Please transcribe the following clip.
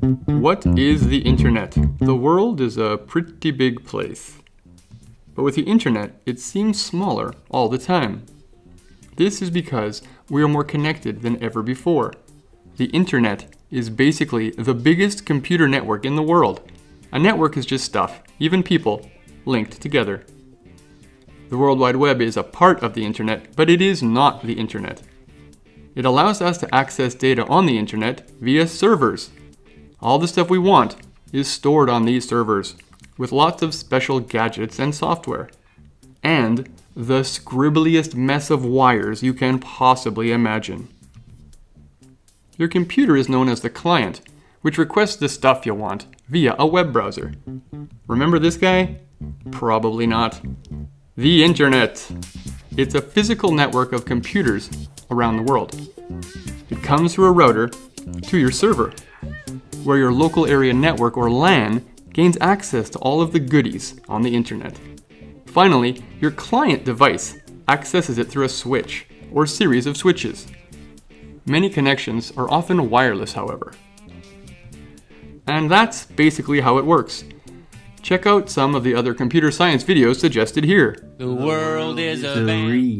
What is the internet? The world is a pretty big place. But with the internet, it seems smaller all the time. This is because we are more connected than ever before. The internet is basically the biggest computer network in the world. A network is just stuff, even people, linked together. The World Wide Web is a part of the internet, but it is not the internet. It allows us to access data on the internet via servers. All the stuff we want is stored on these servers, with lots of special gadgets and software. And the scribbliest mess of wires you can possibly imagine. Your computer is known as the client, which requests the stuff you want via a web browser. Remember this guy? Probably not. The internet. It's a physical network of computers around the world. It comes through a router to your server, where your local area network, or LAN, gains access to all of the goodies on the internet. Finally, your client device accesses it through a switch, or series of switches. Many connections are often wireless, however. And that's basically how it works. Check out some of the other computer science videos suggested here. The world is a Three